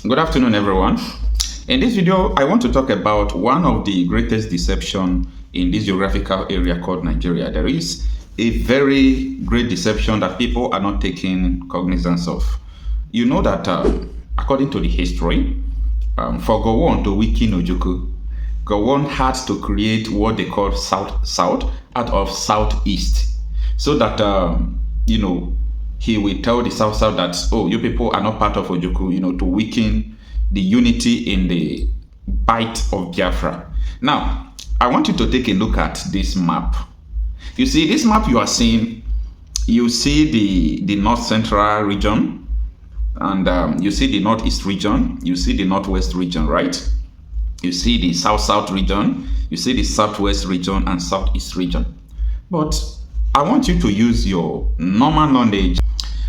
Good afternoon, everyone. In this video, I want to talk about one of the greatest deception in this geographical area called Nigeria. There is a very great deception that people are not taking cognizance of. You know that according to the history, for Gowon to weaken Ojukwu, Gowon had to create what they call South out of Southeast, so that he will tell the South that, oh, you people are not part of Ojukwu, to weaken the unity in the Bight of Biafra. Now, I want you to take a look at this map. You see, this map you are seeing, you see the North Central region, and you see the Northeast region, you see the Northwest region, right? You see the South region, you see the Southwest region and Southeast region. But I want you to use your normal knowledge.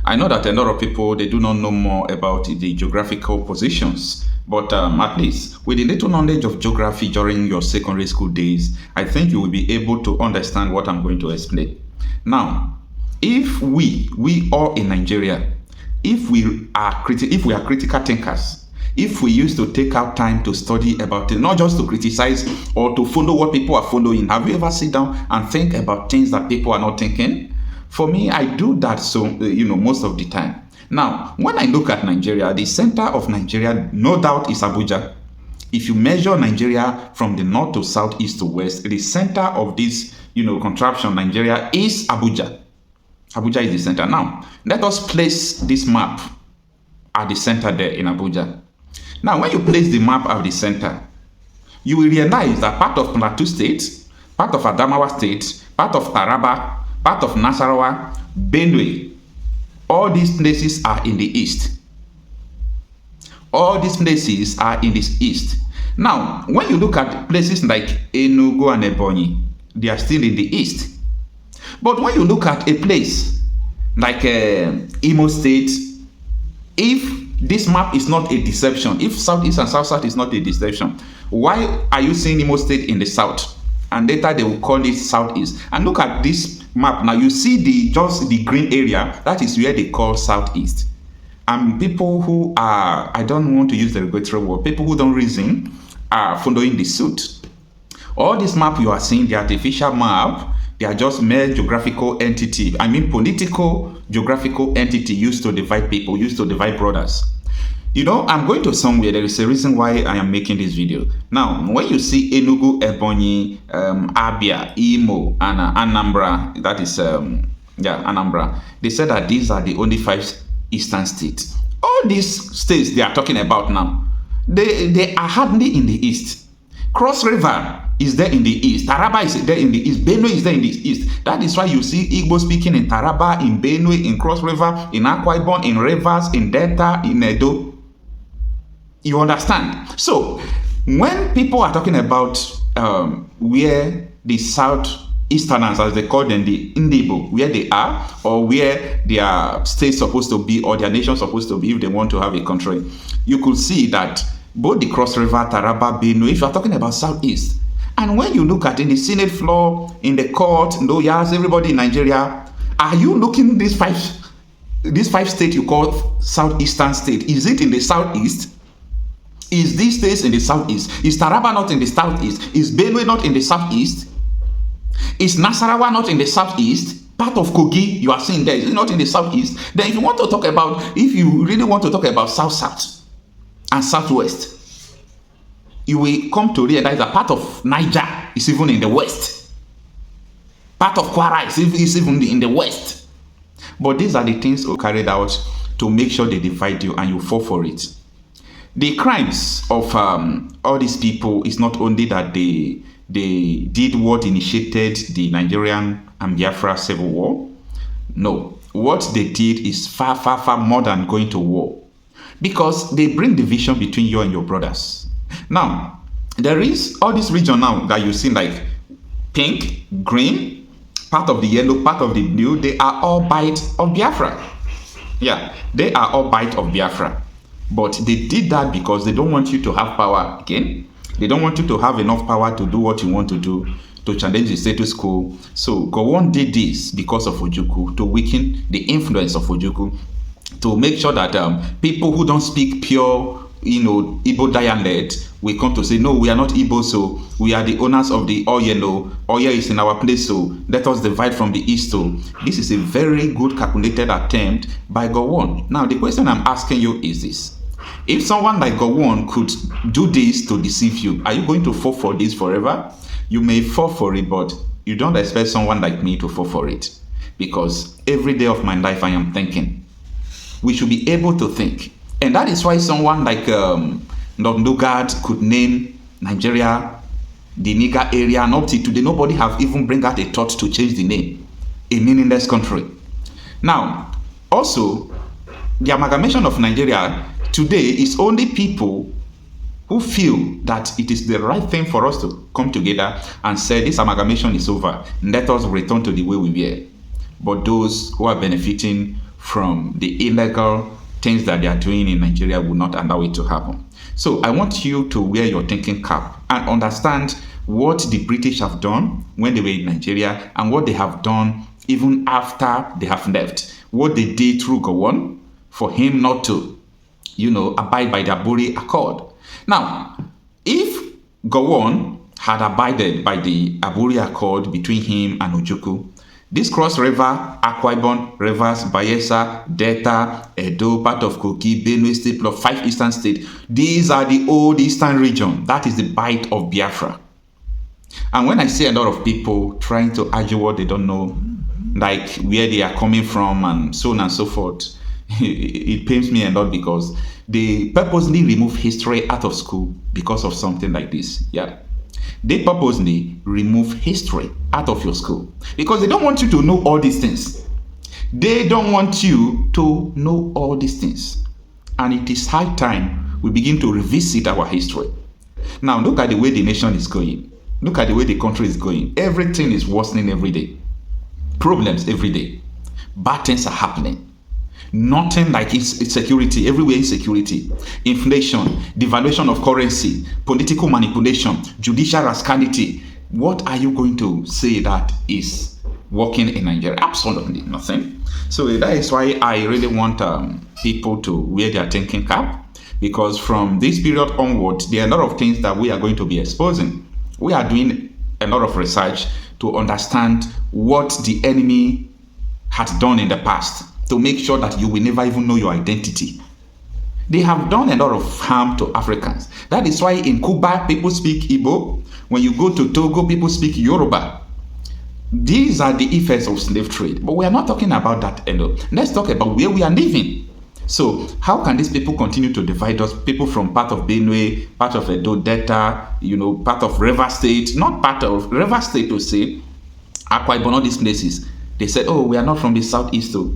I know that a lot of people, they do not know more about the geographical positions, but at least with a little knowledge of geography during your secondary school days, I think you will be able to understand what I'm going to explain. Now, if we all in Nigeria, if we are critical thinkers, if we used to take out time to study about it, not just to criticize or to follow what people are following. Have you ever sit down and think about things that people are not thinking? For me, I do that most of the time. Now, when I look at Nigeria, the center of Nigeria, no doubt, is Abuja. If you measure Nigeria from the north to south, east to west, the center of this, contraption, Nigeria, is Abuja. Abuja is the center. Now, let us place this map at the center there in Abuja. Now, when you place the map at the center, you will realize that part of Plateau State, part of Adamawa State, part of Taraba, part of Nasarawa, Benue, all these places are in the east. All these places are in the east. Now, when you look at places like Enugu and Ebonyi, they are still in the east. But when you look at a place like Imo State, if this map is not a deception, if Southeast and South is not a deception, why are you seeing Imo State in the south? And later they will call it Southeast. And look at this map. Now you see just the green area, that is where they call Southeast. And people who are, I don't want to use the regulatory word, people who don't reason are following the suit. All this map you are seeing, the artificial map, they are just mere geographical entity. I mean political geographical entity used to divide people, used to divide brothers. I'm going to somewhere. There is a reason why I am making this video. Now, when you see Enugu, Ebonyi, Abia, Imo, and Anambra, that is, Anambra, they said that these are the only 5 eastern states. All these states they are talking about now, they are hardly in the east. Cross River is there in the east. Taraba is there in the east. Benue is there in the east. That is why you see Igbo speaking in Taraba, in Benue, in Cross River, in Akwa Ibom, in Rivers, in Delta, in Edo. You understand? So, when people are talking about where the Southeasterners, as they call them, the Igbo, where they are, or where their state supposed to be, or their nation supposed to be, if they want to have a country, you could see that both the Cross River, Taraba, Benue, if you are talking about Southeast, and when you look at in the Senate floor, in the court, lawyers, everybody in Nigeria, are you looking these five states you call Southeastern state? Is it in the Southeast? Is these states in the Southeast? Is Taraba not in the Southeast? Is Benue not in the Southeast? Is Nasarawa not in the Southeast? Part of Kogi you are seeing there, is it not in the Southeast? Then if you really want to talk about South and Southwest, you will come to realize that part of Niger is even in the west. Part of Kwara is even in the west. But these are the things carried out to make sure they divide you and you fall for it. The crimes of all these people is not only that they did what initiated the Nigerian and Biafra civil war. No, what they did is far, far, far more than going to war. Because they bring division between you and your brothers. Now, there is all this region now that you see like pink, green, part of the yellow, part of the blue. They are all Bight of Biafra. Yeah, they are all Bight of Biafra. But they did that because they don't want you to have power again. They don't want you to have enough power to do what you want to do, to challenge the status quo. So Gowon did this because of Ojukwu, to weaken the influence of Ojukwu, to make sure that people who don't speak pure Igbo dialect, we come to say, no, we are not Igbo, so we are the owners of the Oyo. Oyo is in our place, so let us divide from the East. So this is a very good calculated attempt by Gowon. Now, the question I'm asking you is this. If someone like Gowon could do this to deceive you, are you going to fall for this forever? You may fall for it, but you don't expect someone like me to fall for it. Because every day of my life, I am thinking. We should be able to think. And that is why someone like Nnamdi could name Nigeria the nigger area, and up to today, nobody have even bring out a thought to change the name. A meaningless country. Now, also, the amalgamation of Nigeria today is only people who feel that it is the right thing for us to come together and say this amalgamation is over. Let us return to the way we were. But those who are benefiting from the illegal things that they are doing in Nigeria will not allow it to happen. So I want you to wear your thinking cap and understand what the British have done when they were in Nigeria and what they have done even after they have left. What they did through Gowon for him not to, abide by the Aburi Accord. Now, if Gowon had abided by the Aburi Accord between him and Ojukwu, this Cross River, Akwa Ibom, Rivers, Bayelsa, Delta, Edo, part of Kogi, Benue State, plus 5 eastern states, these are the old eastern region. That is the Bight of Biafra. And when I see a lot of people trying to argue what they don't know, like where they are coming from and so on and so forth, it pains me a lot because they purposely remove history out of school because of something like this. Yeah. They purposely remove history out of your school because they don't want you to know all these things. They don't want you to know all these things. And it is high time we begin to revisit our history. Now, look at the way the nation is going. Look at the way the country is going. Everything is worsening every day. Problems every day. Bad things are happening. Nothing like insecurity, everywhere insecurity, inflation, devaluation of currency, political manipulation, judicial rascality. What are you going to say that is working in Nigeria? Absolutely nothing. So that is why I really want people to wear their thinking cap, because from this period onward, there are a lot of things that we are going to be exposing. We are doing a lot of research to understand what the enemy had done in the past, to make sure that you will never even know your identity. They have done a lot of harm to Africans. That is why in Cuba, people speak Igbo. When you go to Togo, people speak Yoruba. These are the effects of slave trade. But we are not talking about that alone. Let's talk about where we are living. So how can these people continue to divide us? People from part of Benue, part of Edo Delta, part of River State, not part of River State to say, Akwa Ibom, all these places. They said, oh, we are not from the southeast. So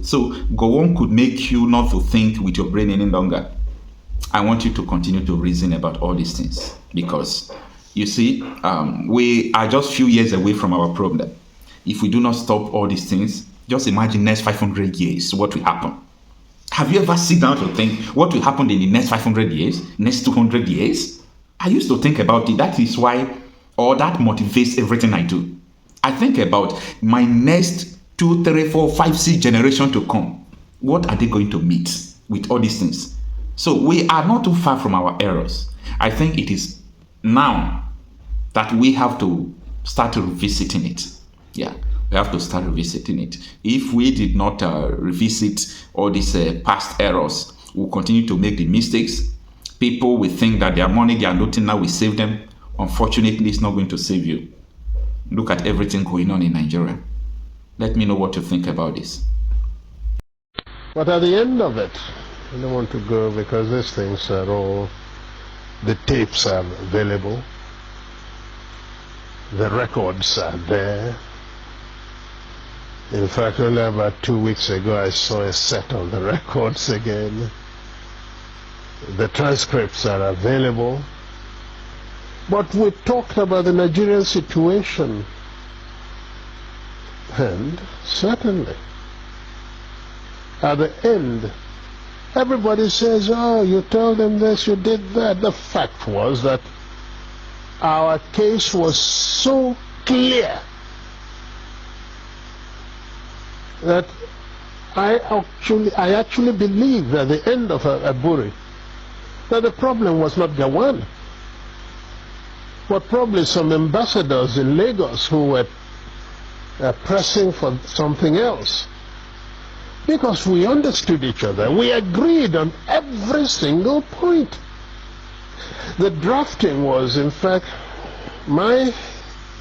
Gowon could make you not to think with your brain any longer. I want you to continue to reason about all these things because, you see, we are just few years away from our problem. If we do not stop all these things, just imagine next 500 years, what will happen. Have you ever sit down to think what will happen in the next 500 years, next 200 years? I used to think about it. That is why, or that motivates everything I do. I think about my next 2, 3, 4, 5, 6 generation to come. What are they going to meet with all these things? So we are not too far from our errors. I think it is now that we have to start revisiting it. Yeah, we have to start revisiting it. If we did not revisit all these past errors, we'll continue to make the mistakes. People will think that their money they are looting now will save them. Unfortunately, it's not going to save you. Look at everything going on in Nigeria. Let me know what you think about this. But at the end of it, I don't want to go because these things are all, the tapes are available, the records are there. In fact, only about 2 weeks ago I saw a set of the records again. The transcripts are available. But we talked about the Nigerian situation. And certainly, at the end, everybody says, oh, you told them this, you did that. The fact was that our case was so clear that I actually believe that the end of Aburi that the problem was not Gowon, but probably some ambassadors in Lagos who were pressing for something else. Because we understood each other. We agreed on every single point. The drafting was, in fact, my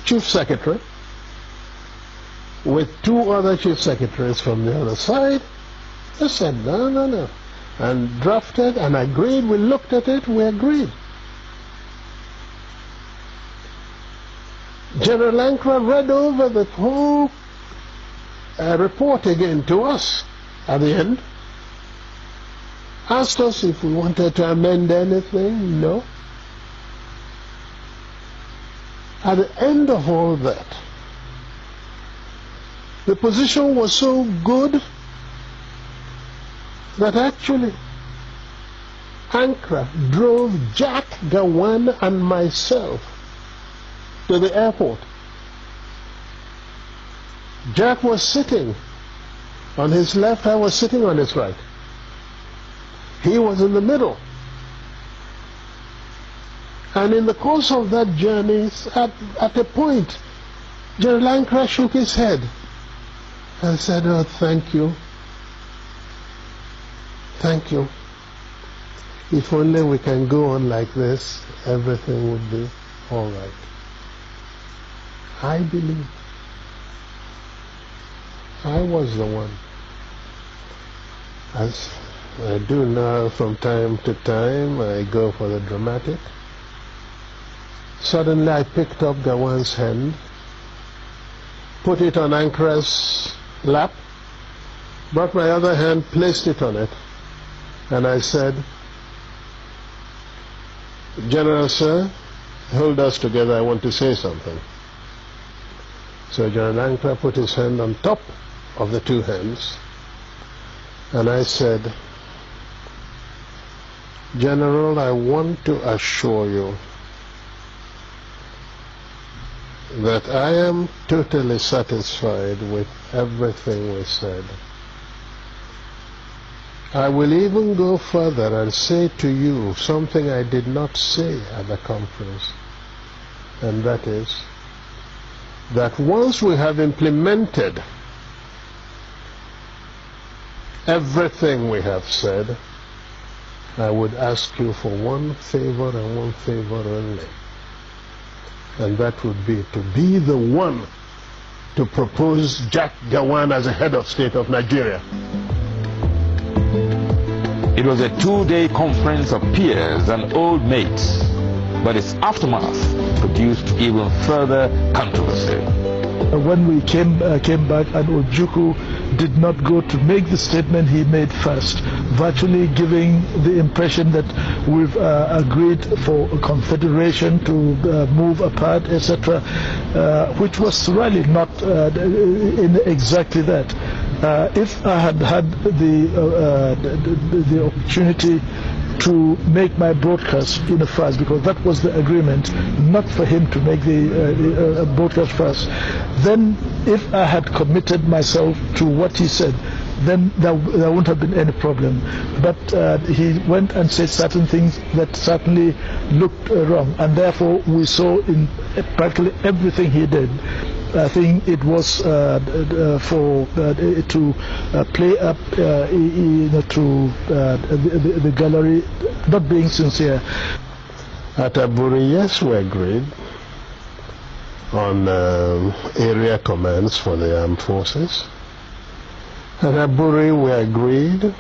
chief secretary with two other chief secretaries from the other side. They said, no. And drafted and agreed. We looked at it, we agreed. General Ankara read over the whole report again to us at the end. Asked us if we wanted to amend anything. No. At the end of all that, the position was so good that actually Ankara drove Jack, Gowon and myself to the airport. Jack was sitting on his left, I was sitting on his right. He was in the middle. And in the course of that journey, at a point, General Ankara shook his head and said, oh, thank you. Thank you. If only we can go on like this, everything would be all right. I believe I was the one. As I do now from time to time, I go for the dramatic. Suddenly I picked up Gowon's hand, put it on Ankara's lap, brought my other hand, placed it on it, and I said, General Sir, hold us together, I want to say something. So General Ankara put his hand on top of the two hands, and I said, General, I want to assure you that I am totally satisfied with everything we said. I will even go further and say to you something I did not say at the conference, and that is that once we have implemented everything we have said, I would ask you for one favor and one favor only. And that would be to be the one to propose Jack Gowon as a head of state of Nigeria. It was a two-day conference of peers and old mates, but its aftermath produced even further controversy. When we came back and Ojukwu did not go to make the statement he made first, virtually giving the impression that we've agreed for a confederation to move apart, etc., which was really not in exactly that. If I had had the opportunity to make my broadcast in the first, because that was the agreement, not for him to make the broadcast first, then if I had committed myself to what he said, then there wouldn't have been any problem. But he went and said certain things that certainly looked wrong, and therefore we saw in practically everything he did, I think it was for to play up to the gallery, not being sincere. At Aburi, yes, we agreed on area commands for the armed forces. At Aburi, we agreed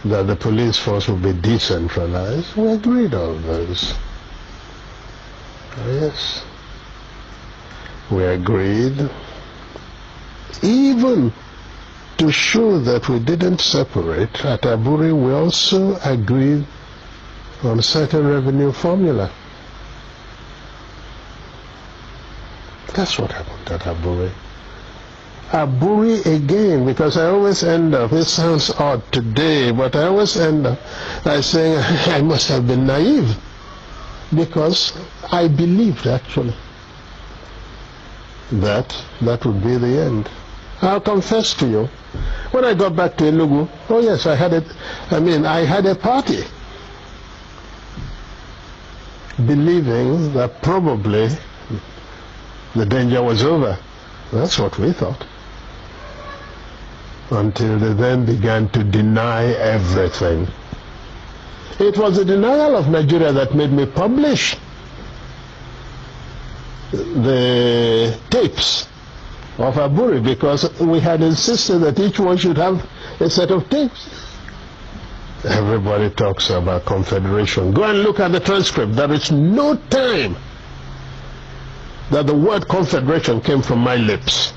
that the police force would be decentralized. We agreed on those. Yes. We agreed, even to show that we didn't separate, at Aburi we also agreed on certain revenue formula. That's what happened at Aburi. Aburi again, because I always end up, it sounds odd today, but I always end up by saying I must have been naive, because I believed actually that would be the end. I'll confess to you, when I got back to Enugu, oh yes, I had a party believing that probably the danger was over. That's what we thought. Until they then began to deny everything. It was the denial of Nigeria that made me publish the tapes of Aburi, because we had insisted that each one should have a set of tapes. Everybody talks about confederation. Go and look at the transcript. There is no time that the word confederation came from my lips.